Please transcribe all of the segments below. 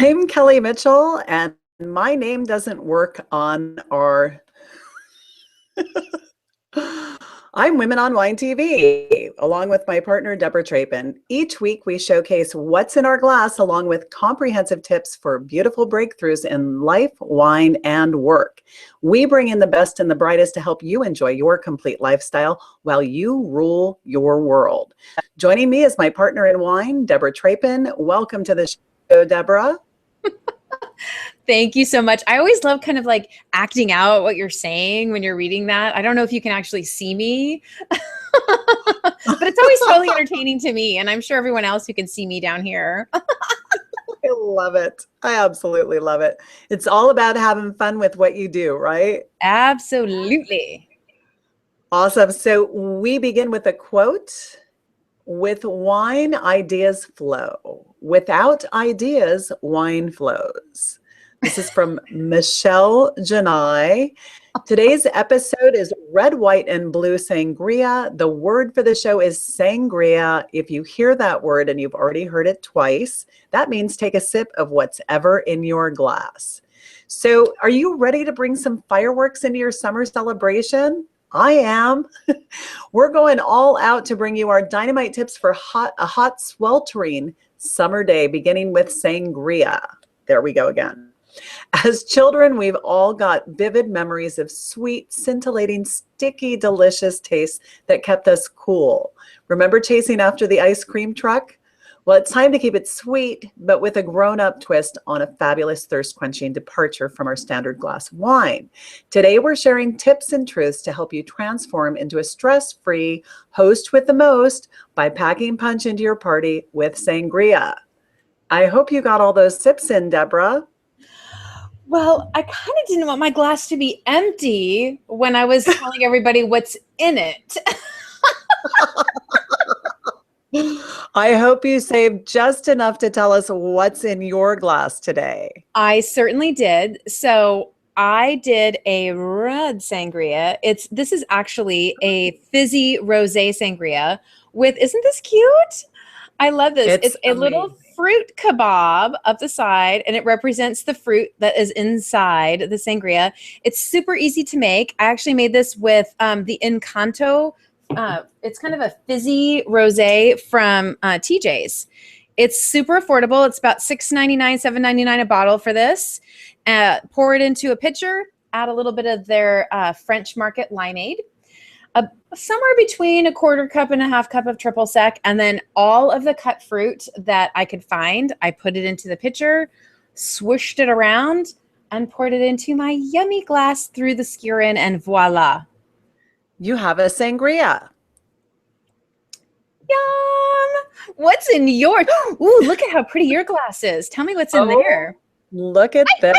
I'm Kelly Mitchell, and my name doesn't work on our. I'm Women on Wine TV, along with my partner, Deborah Trapin. Each week, we showcase what's in our glass, along with comprehensive tips for beautiful breakthroughs in life, wine, and work. We bring in the best and the brightest to help you enjoy your complete lifestyle while you rule your world. Joining me is my partner in wine, Deborah Trapin. Welcome to the show, Deborah. Thank you so much. I always love kind of like acting out what you're saying when you're reading that. I don't know if you can actually see me, but it's always totally entertaining to me. And I'm sure everyone else who can see me down here. I love it. I absolutely love it. It's all about having fun with what you do, right? Absolutely. Awesome. So we begin with a quote. With wine, ideas flow. Without ideas, wine flows. This is from Michele Jennae. Today's episode is Red, White, and Blue Sangria. The word for the show is sangria. If you hear that word and you've already heard it twice, that means take a sip of what's ever in your glass. So are you ready to bring some fireworks into your summer celebration? I am. We're going all out to bring you our dynamite tips for a hot sweltering summer day, beginning with sangria. There we go again. As children, we've all got vivid memories of sweet, scintillating, sticky, delicious tastes that kept us cool. Remember chasing after the ice cream truck? Well, it's time to keep it sweet, but with a grown-up twist on a fabulous thirst-quenching departure from our standard glass of wine. Today, we're sharing tips and truths to help you transform into a stress-free host with the most by packing punch into your party with sangria. I hope you got all those sips in, Deborah. Well, I kind of didn't want my glass to be empty when I was telling everybody what's in it. I hope you saved just enough to tell us what's in your glass today. I certainly did. So I did a red sangria. This is actually a fizzy rosé sangria with, isn't this cute? I love this. It's a little fruit kebab up the side, and it represents the fruit that is inside the sangria. It's super easy to make. I actually made this with the Encanto. It's kind of a fizzy rosé from TJ's. It's super affordable. It's about $6.99, $7.99 a bottle for this. Pour it into a pitcher, add a little bit of their French Market limeade, somewhere between a quarter cup and a half cup of triple sec, and then all of the cut fruit that I could find. I put it into the pitcher, swooshed it around, and poured it into my yummy glass through the skewerin, and voila. You have a sangria. Yum! What's in yours? Ooh, look at how pretty your glass is. Tell me what's in there. Look at this.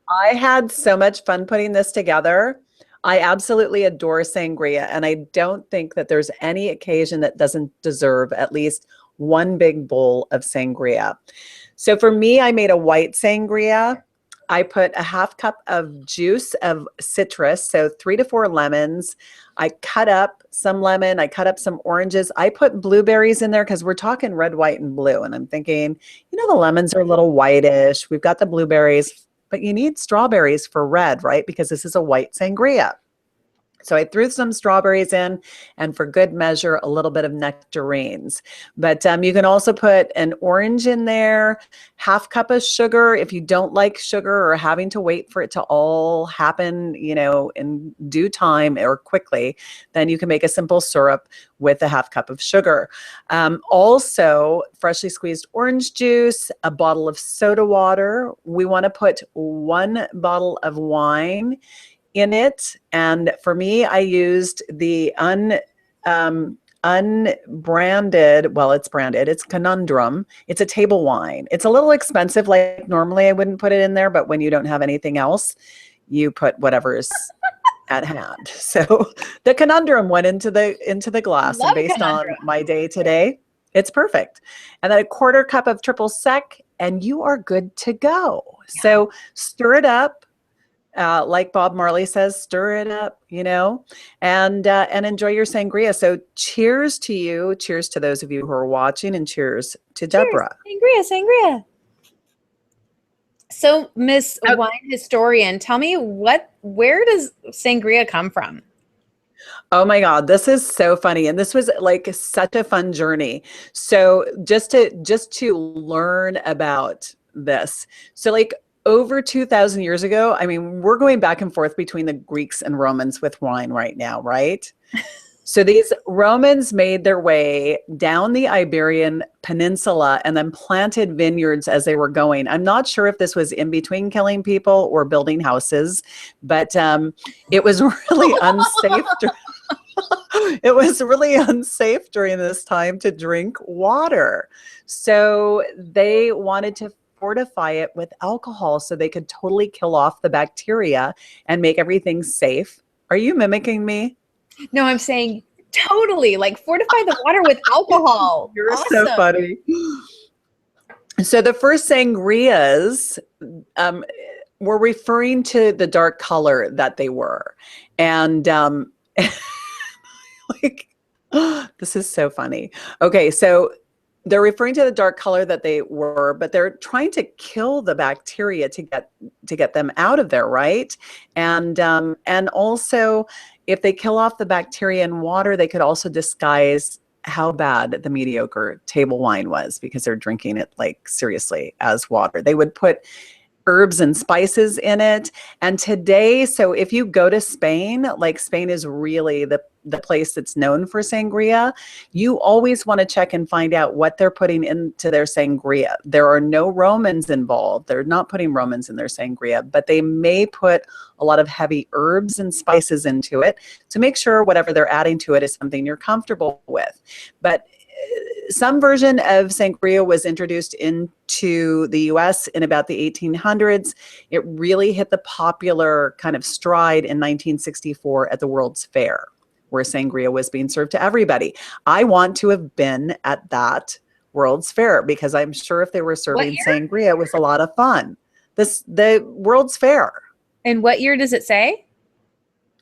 I had so much fun putting this together. I absolutely adore sangria, and I don't think that there's any occasion that doesn't deserve at least one big bowl of sangria. So for me, I made a white sangria. I put a half cup of juice of citrus, so 3 to 4 lemons. I cut up some lemon. I cut up some oranges. I put blueberries in there because we're talking red, white, and blue. And I'm thinking, the lemons are a little whitish. We've got the blueberries, but you need strawberries for red, right? Because this is a white sangria. So I threw some strawberries in, and for good measure, a little bit of nectarines. But you can also put an orange in there, half cup of sugar. If you don't like sugar or having to wait for it to all happen, in due time or quickly, then you can make a simple syrup with a half cup of sugar. Also, freshly squeezed orange juice, a bottle of soda water. We want to put 1 bottle of wine in it. And for me, I used the unbranded, well, it's branded, it's Conundrum. It's a table wine. It's a little expensive. Like normally I wouldn't put it in there, but when you don't have anything else, you put whatever's at hand. So the Conundrum went into the glass, and based on my day today, it's perfect. And then a quarter cup of triple sec, and you are good to go. Yeah. So stir it up. Like Bob Marley says, stir it up, and enjoy your sangria. So cheers to you. Cheers to those of you who are watching, and cheers to Deborah. Sangria, sangria. So, Miss Wine Historian, tell me where does sangria come from? Oh my God, this is so funny. And this was like such a fun journey. So just to learn about this. So like over 2000 years ago, I mean, we're going back and forth between the Greeks and Romans with wine right now, right? So these Romans made their way down the Iberian Peninsula and then planted vineyards as they were going. I'm not sure if this was in between killing people or building houses, but it was really unsafe. It was really unsafe during this time to drink water. So they wanted to fortify it with alcohol so they could totally kill off the bacteria and make everything safe. Are you mimicking me? No, I'm saying totally like fortify the water with alcohol. You're Awesome. so funny. So the first sangrias were referring to the dark color that they were. And like, this is so funny. Okay, so they're referring to the dark color that they were, but they're trying to kill the bacteria to get them out of there, right? And also, if they kill off the bacteria in water, they could also disguise how bad the mediocre table wine was because they're drinking it like seriously as water. They would put herbs and spices in it. And today, so if you go to Spain, like Spain is really the place that's known for sangria, you always want to check and find out what they're putting into their sangria. There are no Romans involved. They're not putting Romans in their sangria, but they may put a lot of heavy herbs and spices into it to make sure whatever they're adding to it is something you're comfortable with. But some version of sangria was introduced into the US in about the 1800s. It really hit the popular kind of stride in 1964 at the World's Fair, where sangria was being served to everybody. I want to have been at that World's Fair because I'm sure if they were serving sangria, it was a lot of fun. The World's Fair. And what year does it say?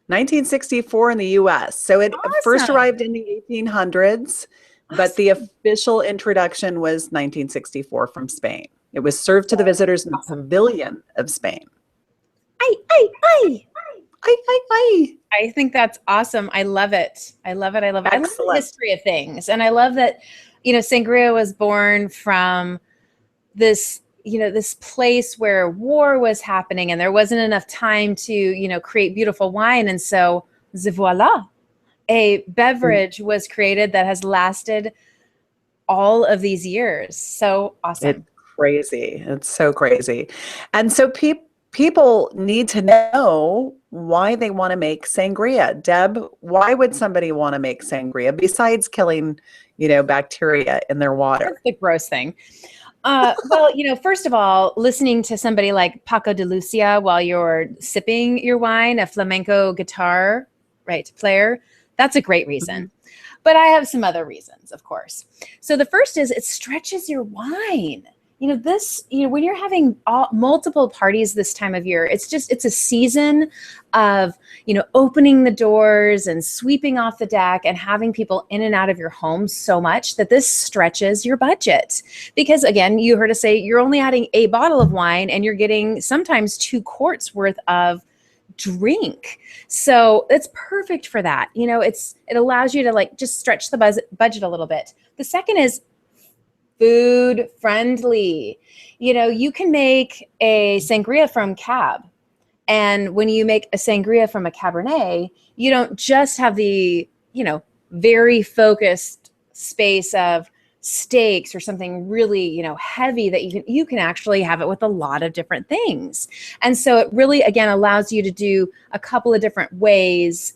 1964 in the US. So it first arrived in the 1800s. But the official introduction was 1964 from Spain. It was served to the visitors in the pavilion of Spain. I think that's awesome. I love it. I love it. I love it. Excellent. I love the history of things. And I love that, sangria was born from this, this place where war was happening and there wasn't enough time to, create beautiful wine. And so, voila. A beverage was created that has lasted all of these years. So awesome. It's crazy. It's so crazy. And so people need to know why they want to make sangria. Deb, why would somebody want to make sangria besides killing, bacteria in their water? That's the gross thing. Well, first of all, listening to somebody like Paco de Lucia while you're sipping your wine, a flamenco guitar, player, that's a great reason. But I have some other reasons, of course. So the first is it stretches your wine. When you're having multiple parties this time of year, it's a season of, opening the doors and sweeping off the deck and having people in and out of your home so much that this stretches your budget. Because again, you heard us say you're only adding a bottle of wine and you're getting sometimes 2 quarts worth of drink. So it's perfect for that. It allows you to just stretch the budget a little bit. The second is food friendly. You can make a sangria from Cab. And when you make a sangria from a Cabernet, you don't just have the, very focused space of steaks or something really, heavy that you can actually have it with a lot of different things. And so it really, again, allows you to do a couple of different ways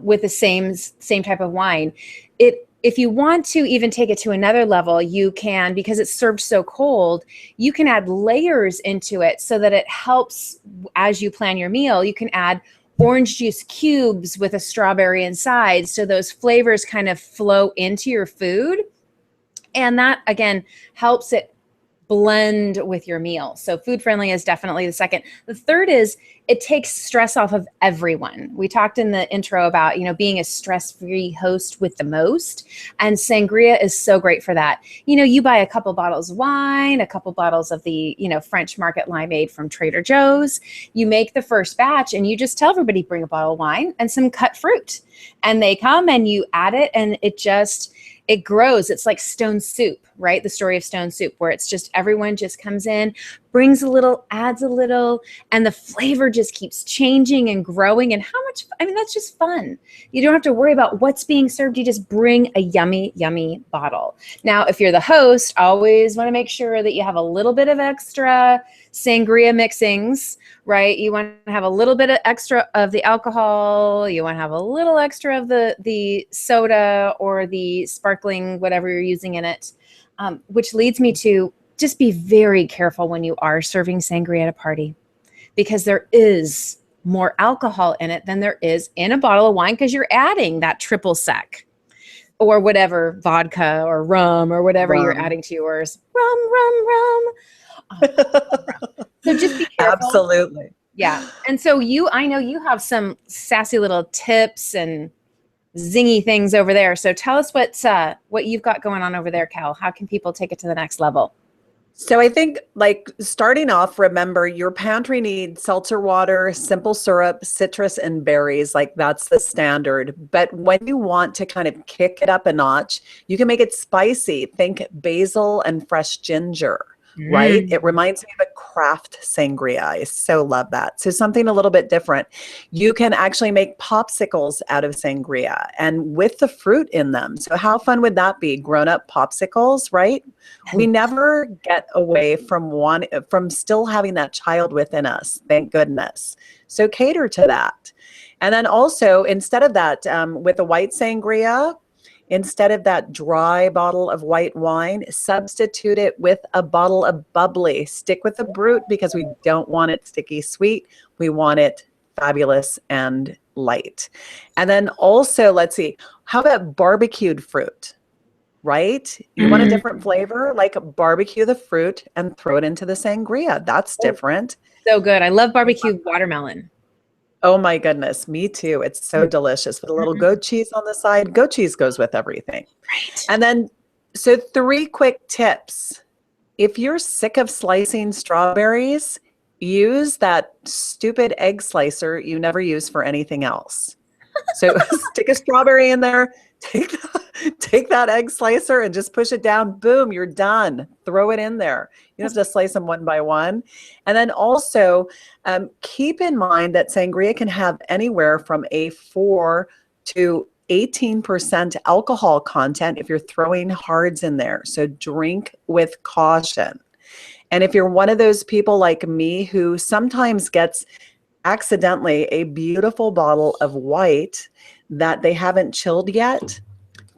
with the same type of wine. If you want to even take it to another level, you can, because it's served so cold, you can add layers into it so that it helps as you plan your meal. You can add orange juice cubes with a strawberry inside. So those flavors kind of flow into your food. And that, again, helps it blend with your meal. So food friendly is definitely the second. The third is it takes stress off of everyone. We talked in the intro about, being a stress-free host with the most, and sangria is so great for that. You buy a couple bottles of wine, a couple bottles of the, French market limeade from Trader Joe's. You make the first batch and you just tell everybody bring a bottle of wine and some cut fruit. And they come and you add it and it grows. It's like stone soup, right? The story of stone soup, where it's just everyone just comes in, brings a little, adds a little, and the flavor just keeps changing and growing. And that's just fun. You don't have to worry about what's being served. You just bring a yummy, yummy bottle. Now, if you're the host, always want to make sure that you have a little bit of extra sangria mixings, right? You want to have a little bit of extra of the alcohol. You want to have a little extra of the soda or the sparkling, whatever you're using in it, which leads me to just be very careful when you are serving sangria at a party, because there is more alcohol in it than there is in a bottle of wine, because you're adding that triple sec or whatever, vodka or rum or whatever you're adding to yours. Rum. So just be careful. Absolutely. Yeah. And so I know you have some sassy little tips and zingy things over there. So tell us what you've got going on over there, Cal. How can people take it to the next level? So I think, starting off, remember your pantry needs seltzer water, simple syrup, citrus, and berries. That's the standard. But when you want to kind of kick it up a notch, you can make it spicy. Think basil and fresh ginger. Right? It reminds me of a craft sangria. I so love that. So something a little bit different. You can actually make popsicles out of sangria and with the fruit in them. So how fun would that be? Grown-up popsicles, right? We never get away from still having that child within us. Thank goodness. So cater to that. And then also, instead of that, with a white sangria, instead of that dry bottle of white wine, substitute it with a bottle of bubbly. Stick with the brut because we don't want it sticky sweet. We want it fabulous and light. And then also, let's see, how about barbecued fruit, right? You want a different flavor? Barbecue the fruit and throw it into the sangria. That's different. So good. I love barbecued watermelon. Oh my goodness, me too. It's so delicious with a little goat cheese on the side. Goat cheese goes with everything. Right. And then, so 3 quick tips. If you're sick of slicing strawberries, use that stupid egg slicer you never use for anything else. So stick a strawberry in there, take that egg slicer and just push it down. Boom, you're done. Throw it in there. You don't have to slice them one by one. And then also keep in mind that sangria can have anywhere from a 4 to 18% alcohol content if you're throwing hards in there. So drink with caution. And if you're one of those people like me who sometimes gets accidentally a beautiful bottle of white that they haven't chilled yet,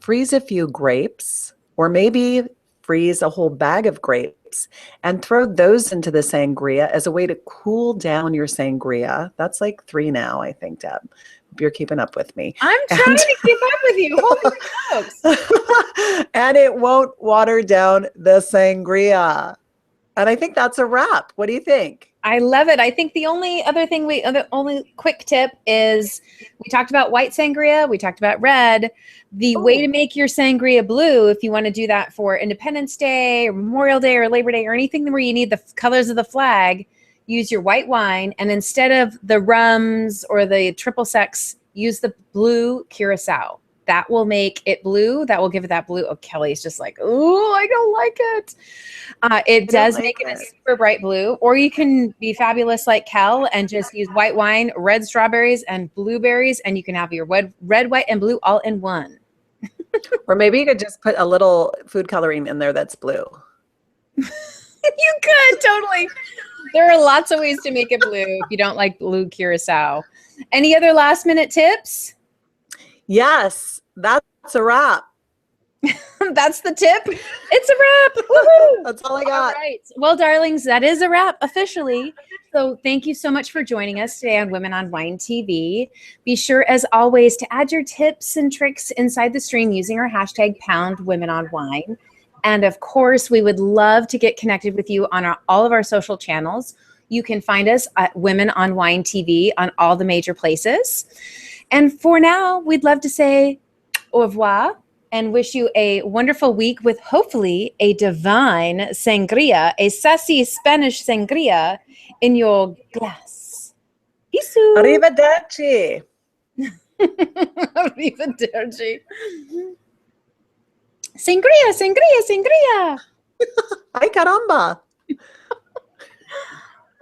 freeze a few grapes, or maybe freeze a whole bag of grapes and throw those into the sangria as a way to cool down your sangria. That's 3 now, I think, Deb. Hope you're keeping up with me. I'm trying to keep up with you. Holy smokes. And it won't water down the sangria. And I think that's a wrap. What do you think? I love it. I think the only other thing the only quick tip is we talked about white sangria. We talked about red. The way to make your sangria blue, if you want to do that for Independence Day or Memorial Day or Labor Day or anything where you need the colors of the flag, use your white wine. And instead of the rums or the triple secs, use the blue curacao. That will make it blue. That will give it that blue. Oh, Kelly's just like, oh, I don't like it. It does make it a super bright blue. Or you can be fabulous like Kel and just use white wine, red strawberries, and blueberries, and you can have your red, white, and blue all in one. Or maybe you could just put a little food coloring in there that's blue. You could, totally. There are lots of ways to make it blue if you don't like blue curacao. Any other last minute tips? Yes, that's a wrap. That's the tip. It's a wrap. Woohoo! That's all I got. All right. Well, darlings, that is a wrap officially. So thank you so much for joining us today on Women on Wine TV. Be sure, as always, to add your tips and tricks inside the stream using our hashtag #PoundWomenOnWine. And of course, we would love to get connected with you on all of our social channels. You can find us at Women on Wine TV on all the major places. And for now, we'd love to say au revoir and wish you a wonderful week with hopefully a divine sangria, a sassy Spanish sangria in your glass. Isu. Arrivederci. Arrivederci. Sangria, sangria, sangria. Ay, caramba.